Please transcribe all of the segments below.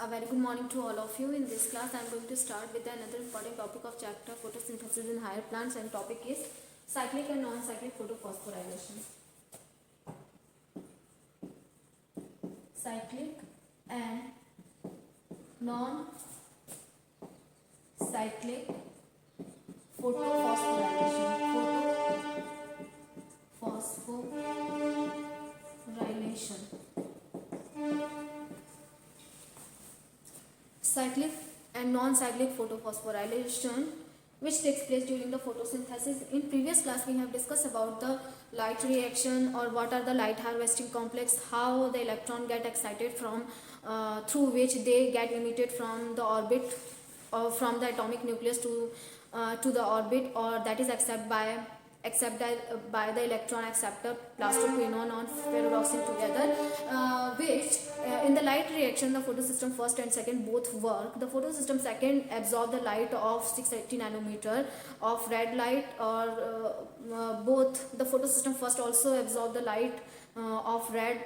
A very good morning to all of you. In this class, I am going to start with another important topic of chapter photosynthesis in higher plants, and topic is cyclic and non-cyclic photophosphorylation. Cyclic and non-cyclic photophosphorylation. Phosphorylation. Cyclic and non-cyclic photophosphorylation, which takes place during the photosynthesis. In previous class we have discussed about the light reaction, or what are the light harvesting complex, how the electron get excited from through which they get emitted from the orbit or from the atomic nucleus to the orbit, or that is accepted by the electron acceptor plastoquinone on ferredoxin together, which in the light reaction the photosystem first and second both work. The photosystem second absorb the light of 680 nanometer of red light, or both the photosystem first also absorb the light of red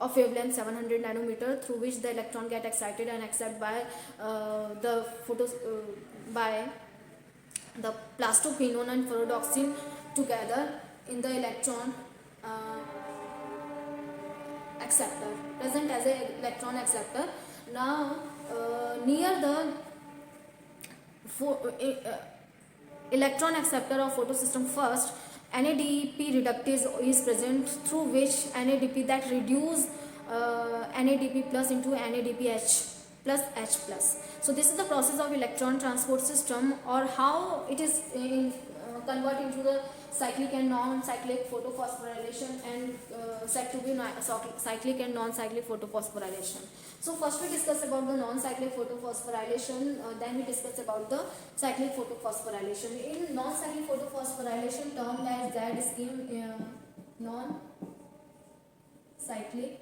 of wavelength 700 nanometer, through which the electron get excited and accepted by the by the plastoquinone and ferredoxin together in the electron acceptor, present as a electron acceptor. Now near the electron acceptor of photosystem first, NADP reductase is present, through which NADP that reduce NADP plus into NADPH plus H plus. So this is the process of electron transport system, or how it is convert into the cyclic and non-cyclic photophosphorylation, and said to be cyclic and non-cyclic photophosphorylation. So first we discuss about the non-cyclic photophosphorylation, then we discuss about the cyclic photophosphorylation. In non-cyclic photophosphorylation, termed as Z scheme, non-cyclic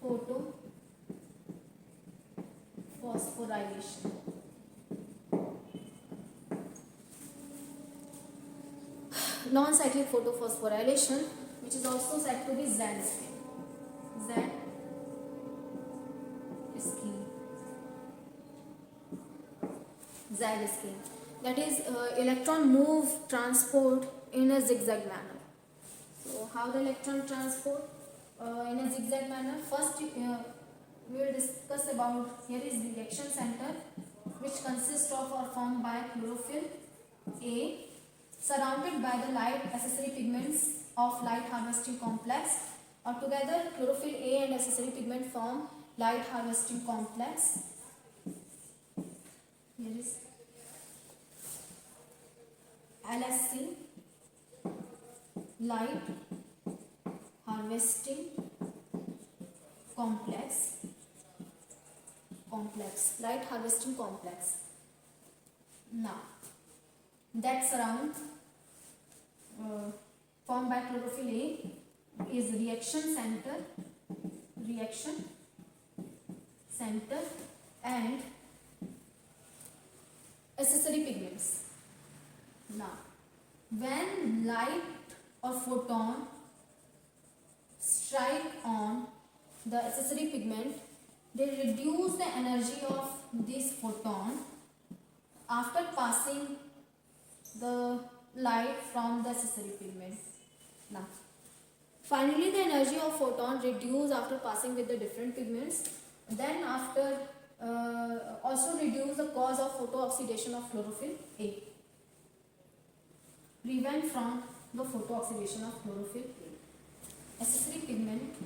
photophosphorylation. Non-cyclic photophosphorylation, which is also said to be Z scheme. Z scheme. That is, electron move transport in a zigzag manner. So how the electron transport in a zigzag manner? First we will discuss about, here is the reaction center, which consists of or formed by chlorophyll A, surrounded by the light accessory pigments of light harvesting complex, or together chlorophyll A and accessory pigment form light harvesting complex. Here is LSC, light harvesting complex, light harvesting complex. Now that surround formed by chlorophyll A is reaction center and accessory pigments. Now when light or photon strike on the accessory pigment, they reduce the energy of this photon after passing the light from the accessory pigment. Now finally the energy of photon reduced after passing with the different pigments, then after also reduce the cause of photooxidation of chlorophyll A, prevent from the photooxidation of chlorophyll A. Accessory pigments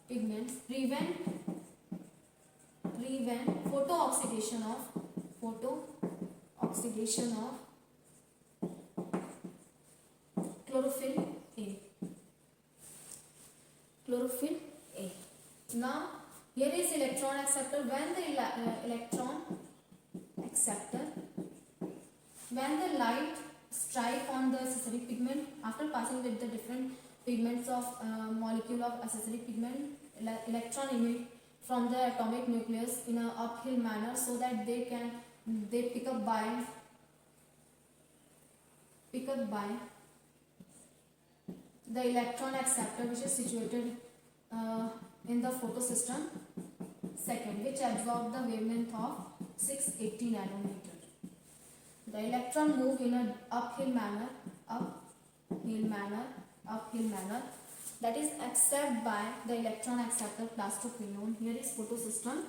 prevent photooxidation of chlorophyll A. Now here is electron acceptor. When the electron acceptor, when the light strike on the accessory pigment after passing with the different pigments of molecule of accessory pigment, electron emit from the atomic nucleus in an uphill manner so that they pick up by the electron acceptor, which is situated in the photosystem second, which absorb the wavelength of 680 nanometer. The electron move in an uphill manner, that is accepted by the electron acceptor plastoquinone. Here is photosystem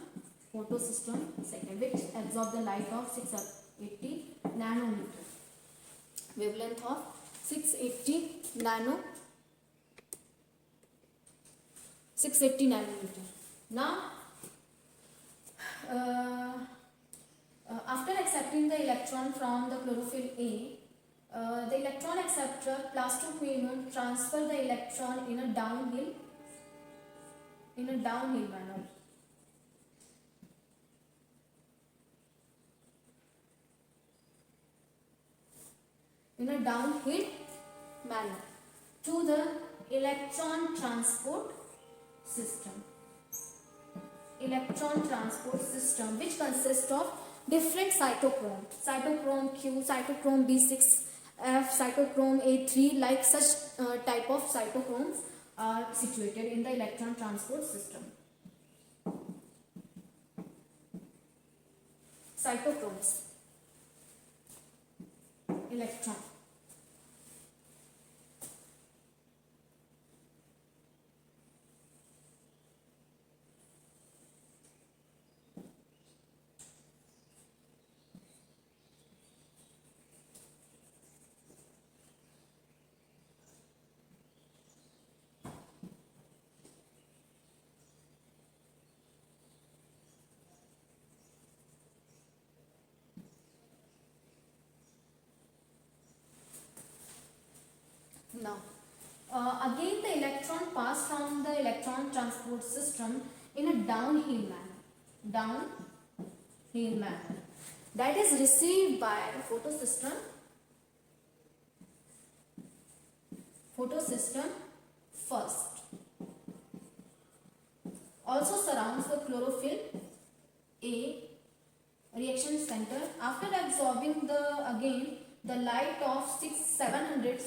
second, which absorb the light of 680 nanometer, wavelength of 680 nanometer. Now after accepting the electron from the chlorophyll A, the electron acceptor plastoquinone transfer the electron in a downhill manner. To the electron transport system, which consists of different cytochrome Q, cytochrome B6F, cytochrome A3, like such type of cytochromes are situated in the electron transport system. Cytochromes, electron. Now, again the electron pass from the electron transport system in a downhill manner, that is received by the photosystem first. Also surrounds the chlorophyll A reaction center. After absorbing the light of 700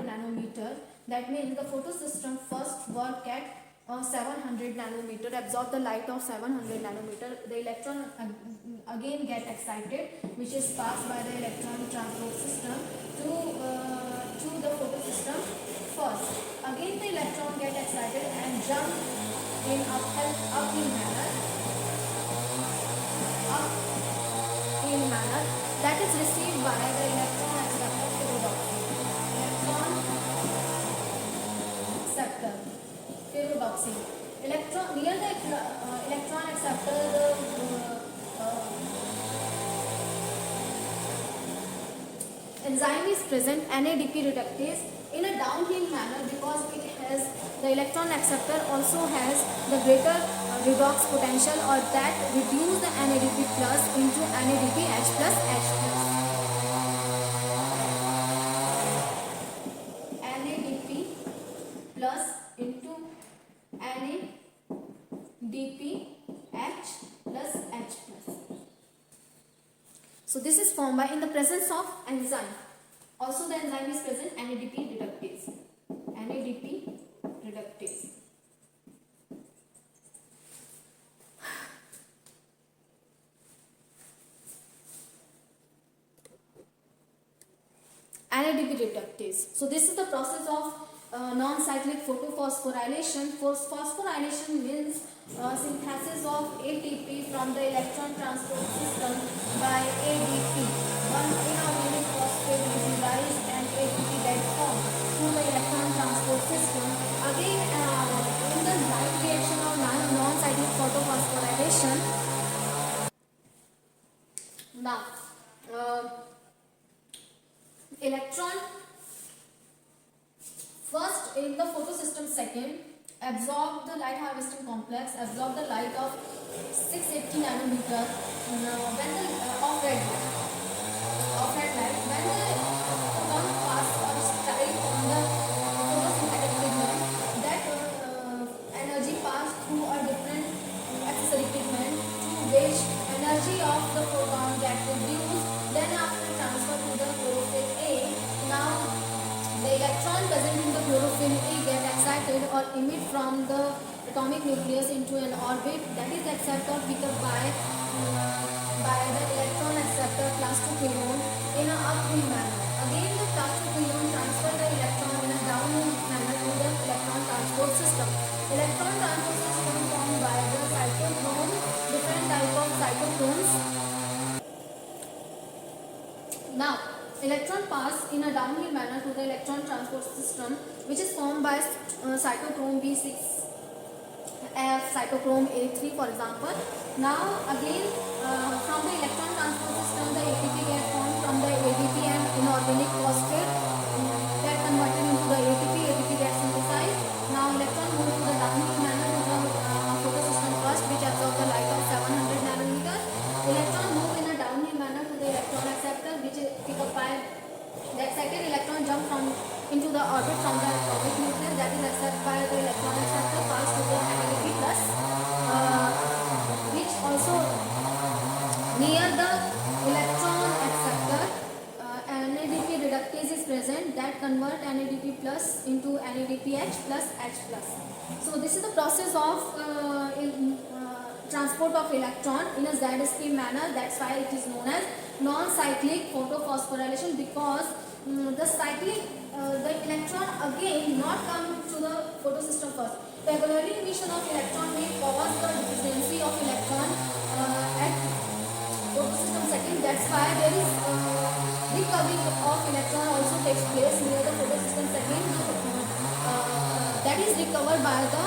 nanometer, that means the photosystem first work at 700 nanometer, absorb the light of 700 nanometer. The electron again get excited, which is passed by the electron transport system to the photosystem first. Again the electron get excited and jump in uphill manner, that is received by the electron acceptor pyridoxine. Near the electron acceptor, the enzyme is present, NADP reductase, in a downhill manner, because the electron acceptor also has the greater redox potential, or that reduce the NADP plus into NADPH plus H plus. NADP plus into NADPH plus H plus. So this is formed by, in the presence of enzyme. Also the enzyme is present, NADP reductase. NADP reductase. So this is the process of non-cyclic photophosphorylation. Phosphorylation means synthesis of ATP from the electron transport system by ADP. One inorganic phosphate is utilized and ATP get formed through the electron transport system. Again, in the light reaction of non-cyclic photophosphorylation. Now, electron first in the photosystem second absorb the light harvesting complex, absorb the light of 680 nanometer when the of red light, when the photon pass or strike on the photosynthetic pigment, that energy pass through a different get produced, then after transfer to the chlorophyll A, now the electron present in the chlorophyll A get excited or emit from the atomic nucleus into an orbit that is accepted or picked up by the electron acceptor class 2 gluon in a uphill manner. Again, the class 2 gluon transfer the electron in a downhill manner to the electron transport system. Electron transport system formed by the cytochrome, different type of cytochromes. Now, electron pass in a downhill manner to the electron transport system, which is formed by cytochrome B6F, cytochrome A3 for example. Now again, from the electron transport system, the ATP get formed from the ADP and inorganic phosphate get converted into the ATP. ATP gets synthesized. Now electron move to the downhill manner to the photosystem first, which absorb the light of 700 nanometers. Electron move in a downhill manner to the electron acceptor, which is picked up by the excited electron jump into the orbit from the atomic nucleus, that is accepted by the electron acceptor, pass to the NADP plus, which also near the electron acceptor NADP reductase is present that convert NADP plus into NADPH plus H plus. So this is the process of transport of electron in a Z-scheme manner. That's why it is known as non-cyclic photophosphorylation, because the electron again not come to the photosystem first. Regularly emission of electron may cause the deficiency of electron at photosystem second. That's why there is recovery of electron also takes place near the photosystem second. That is recovered by the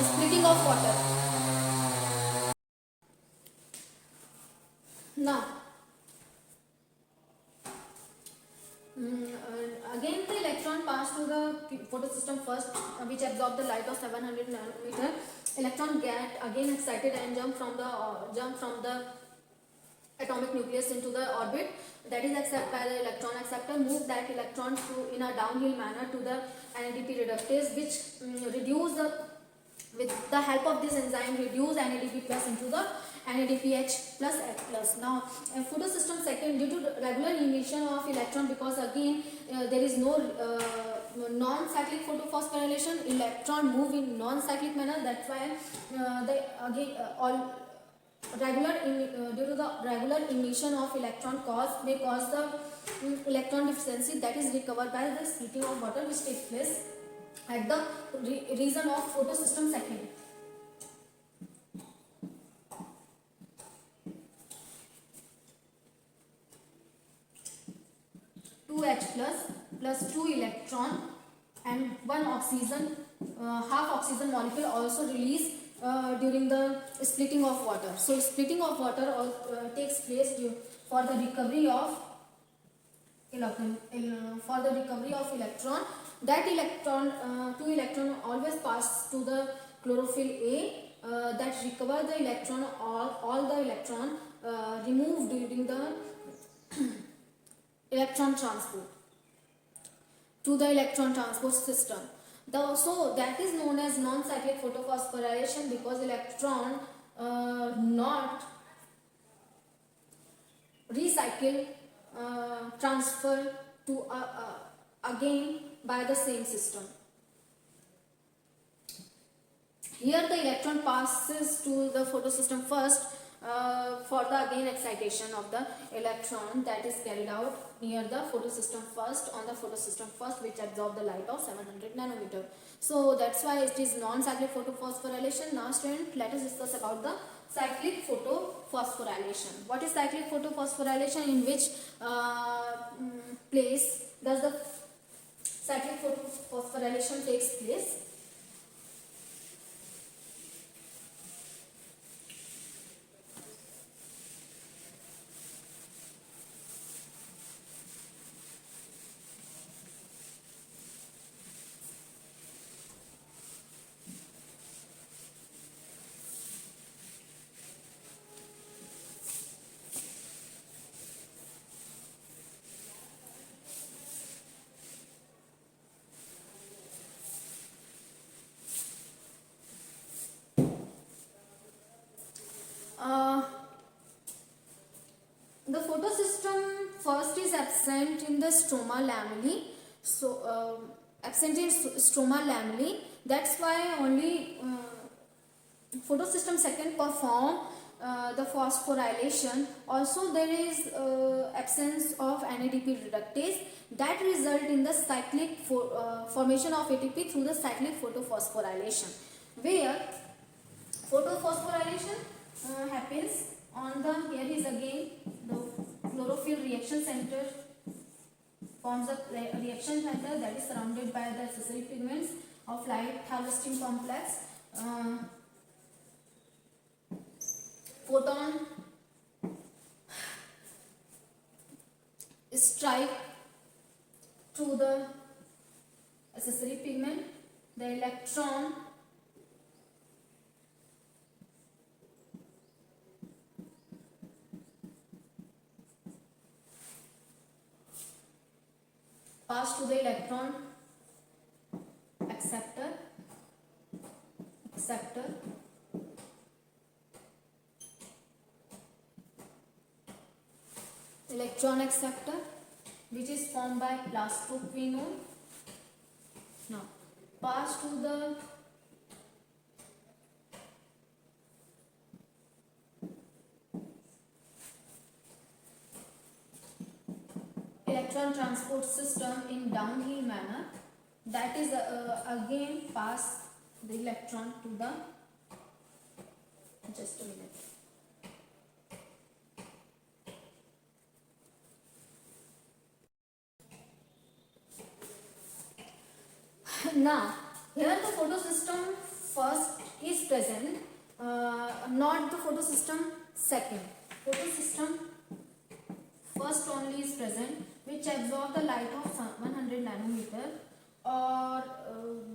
splitting of water. Now, again the electron pass to the photosystem first, which absorb the light of 700 nanometer. Electron get again excited and jump from the atomic nucleus into the orbit, that is accepted by the electron acceptor. Move that electron in a downhill manner to the NADP reductase, which reduce with the help of this enzyme reduce NADP plus into the NADPH plus H plus. Now photosystem second, due to regular emission of electron, because again there is no non-cyclic photophosphorylation, electron move in non-cyclic manner. That's why due to the regular emission of electron may cause the electron deficiency, that is recovered by the splitting of water, which takes place at the region of photosystem second. H plus 2 electron and 1 oxygen, half oxygen molecule also released during the splitting of water. So splitting of water takes place for the recovery of electron. That electron, 2 electron always pass to the chlorophyll A, that recover the electron, all the electron removed during the electron transport to the electron transport system. So that is known as non-cyclic photophosphorylation, because electron not recycle, transfer to again by the same system. Here the electron passes to the photosystem first for the again excitation of the electron, that is carried out near the photosystem first, on the photosystem first, which absorb the light of 700 nanometer. So that's why it is non-cyclic photophosphorylation. Now student, let us discuss about the cyclic photophosphorylation. What is cyclic photophosphorylation? In which place does the cyclic photophosphorylation takes place? absent in the stroma lamellae. So absent in stroma lamellae. That's why only photosystem second perform the phosphorylation. Also there is absence of NADP reductase that result in the cyclic formation of ATP through the cyclic photophosphorylation, where photophosphorylation happens on the, here is again the chlorophyll reaction center, forms a reaction center that is surrounded by the accessory pigments of light harvesting complex. Photon strike to the accessory pigment, the electron pass to the electron acceptor, electron acceptor, which is formed by plastoquinone. Now pass to the electron transport system in downhill manner, that is again pass the electron to the, just a minute, now here the photosystem first is present, not the photosystem second. Photosystem first only is present, which absorb the light of 100 nanometer, or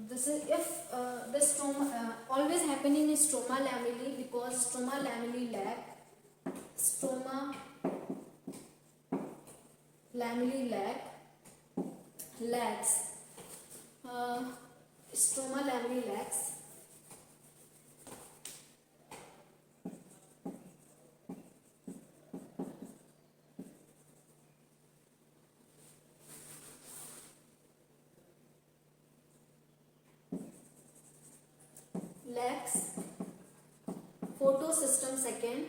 this is if the stroma always happening in stroma lamellae, because stroma lamellae lags, stroma lamellae lags. Photosystem second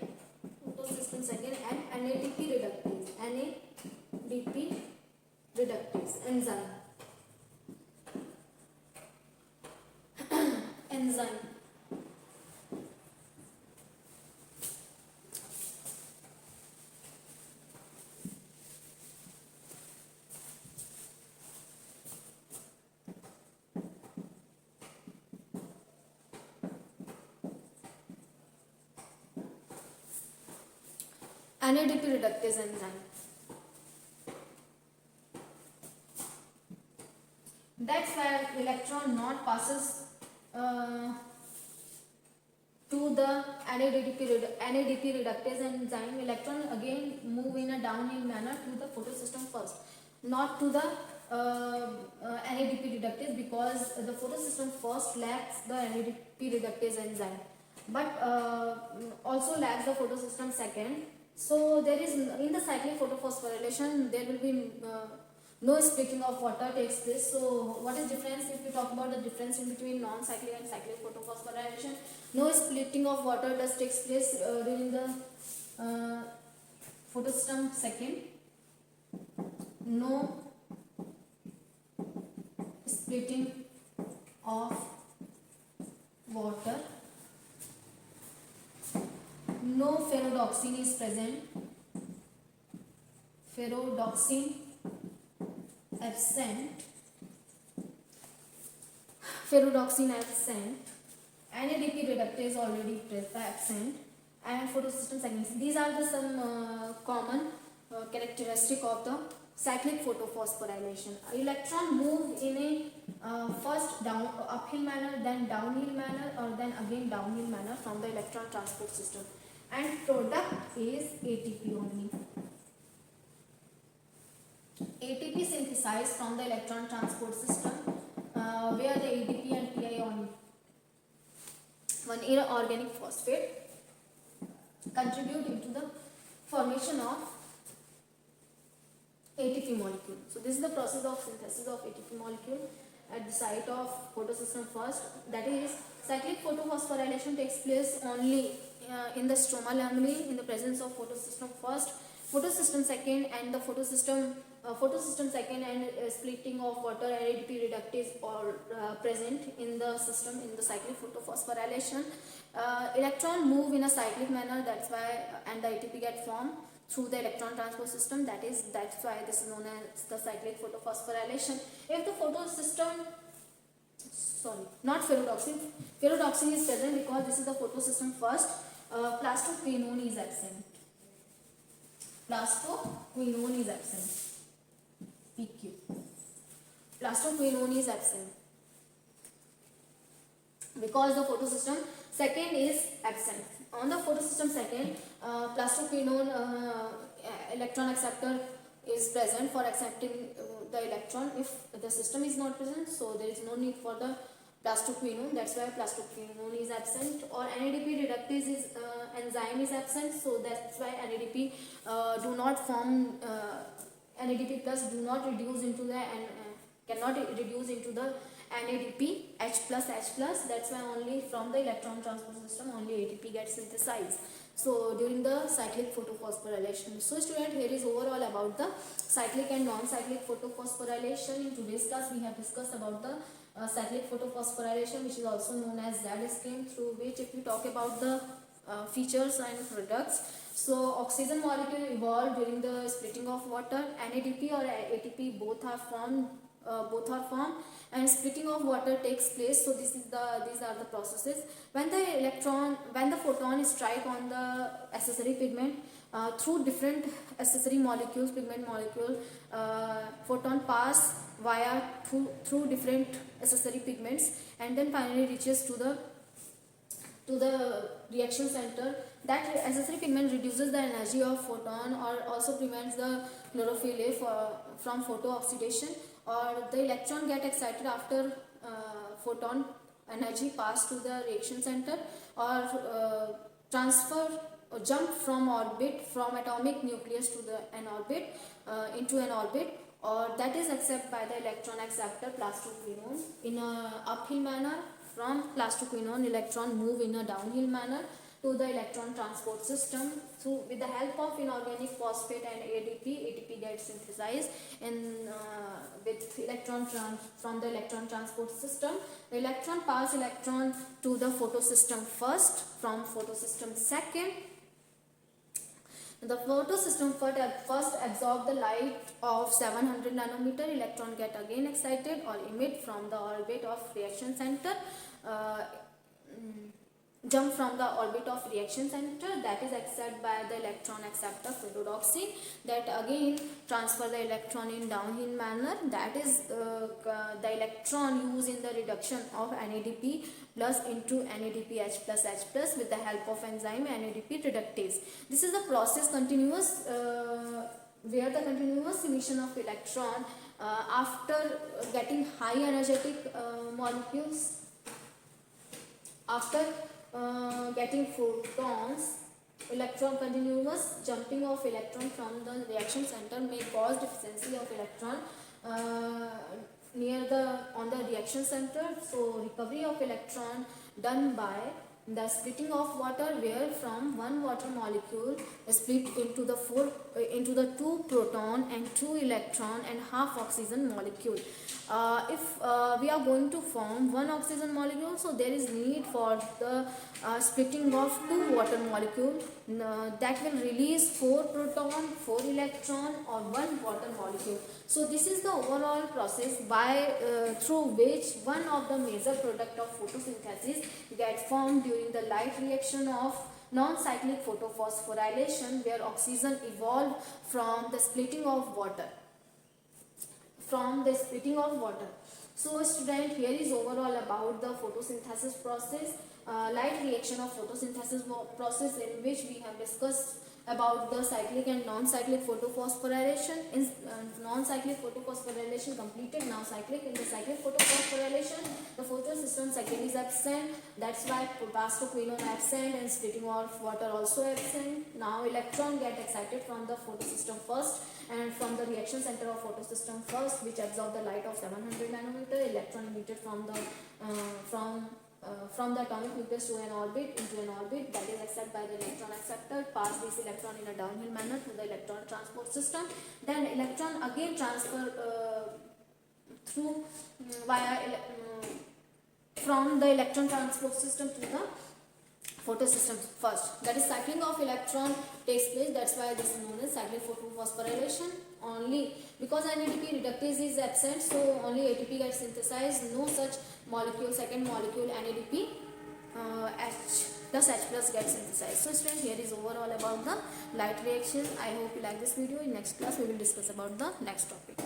and NADP reductase enzyme. NADP reductase enzyme. That's why electron not passes to the NADP reductase enzyme. Electron again move in a downhill manner to the photosystem first, not to the NADP reductase, because the photosystem first lacks the NADP reductase enzyme, but also lacks the photosystem second. So there is, in the cyclic photophosphorylation, there will be no splitting of water takes place. So what is difference? If we talk about the difference in between non-cyclic and cyclic photophosphorylation, no splitting of water does takes place during the photosystem second. No splitting of water. No ferrodoxin is present. Ferrodoxin absent. NADP reductase already absent, and photosystem segments. These are the some common characteristic of the cyclic photophosphorylation. Electron move in a first uphill manner, then downhill manner, or then again downhill manner from the electron transport system, and product is ATP only. ATP synthesized from the electron transport system, where the ADP and PI only, one inorganic phosphate, contribute into the formation of ATP molecule. So this is the process of synthesis of ATP molecule at the site of photosystem first. That is, cyclic photophosphorylation takes place only in the stroma lamella in the presence of photosystem first, photosystem second, and the photosystem second and splitting of water and ADP reductase are present in the system in the cyclic photophosphorylation. Electron move in a cyclic manner, that's why, and the ATP get formed through the electron transport system. That's why this is known as the cyclic photophosphorylation. If the photosystem, sorry, not ferrodoxin, ferrodoxin is present because this is the photosystem first. Plastoquinone is absent. Plastoquinone is absent. PQ. Plastoquinone is absent because the photosystem second is absent. On the photosystem second, plastoquinone electron acceptor is present for accepting the electron. If the system is not present, so there is no need for the plastoquinone. That's why plastoquinone is absent. Or NADP reductase is enzyme is absent, so that's why NADP do not form NADP plus do not reduce into the cannot reduce into the NADP H plus. That's why only from the electron transport system only ATP gets synthesized. So during the cyclic photophosphorylation. So student, here is overall about the cyclic and non-cyclic photophosphorylation. In today's class we have discussed about the cyclic photophosphorylation, which is also known as Z scheme, through which if we talk about the features and products. So oxygen molecule evolved during the splitting of water. NADP or ATP both are formed and splitting of water takes place. So these are the processes. When the photon strike on the accessory pigment through different accessory molecules, pigment molecule, photon pass via through different accessory pigments and then finally reaches to the reaction center. That accessory pigment reduces the energy of photon or also prevents the chlorophyll from photooxidation, or the electron get excited after photon energy pass to the reaction center, or transfer or jump from orbit from atomic nucleus to an orbit into an orbit, or that is accepted by the electron acceptor plastoquinone in a uphill manner. From plastoquinone, electron move in a downhill manner to the electron transport system. So with the help of inorganic phosphate and ATP gets synthesized with electron from the electron transport system. The electron pass electron to the photosystem first. From photosystem second, the photosystem first absorb the light of 700 nanometer. Electron get again excited or emit from the orbit of reaction center. Jump from the orbit of reaction center, that is accepted by the electron acceptor ferrodoxin, that again transfer the electron in downhill manner. That is the electron used in the reduction of NADP plus into NADP H plus with the help of enzyme NADP reductase. This is the process continuous where the continuous emission of electron after getting high energetic molecules, after getting photons, continuous jumping of electron from the reaction center may cause deficiency of electron on the reaction center. So recovery of electron done by the splitting of water, where from one water molecule split into the two proton and two electron and half oxygen molecule. If we are going to form one oxygen molecule, so there is need for the splitting of two water molecule that will release 4 proton, 4 electron or one water molecule. So this is the overall process through which one of the major product of photosynthesis get formed during the light reaction of non-cyclic photophosphorylation, where oxygen evolved from the splitting of water. So student, here is overall about the photosynthesis process. light reaction of photosynthesis process, in which we have discussed about the cyclic and non-cyclic photophosphorylation. In non-cyclic photophosphorylation completed, now cyclic. In the cyclic photophosphorylation, the photosystem cycle is absent, that's why pastoquinone absent and splitting of water also absent. Now electron get excited from the photosystem first and from the reaction center of photosystem first, which absorb the light of 700 nanometer. Electron emitted from the atomic nucleus to an orbit, into an orbit, that is accepted by the electron acceptor, pass this electron in a downhill manner to the electron transport system. Then electron again transfer through from the electron transport system to the photosystem first. That is cycling of electron takes place, that's why this is known as cyclic photophosphorylation. Only because NADP reductase is absent, so only ATP gets synthesized, no such molecule, second molecule NADP H plus H plus gets synthesized. So students, here is overall about the light reaction. I hope you like this video. In next class we will discuss about the next topic.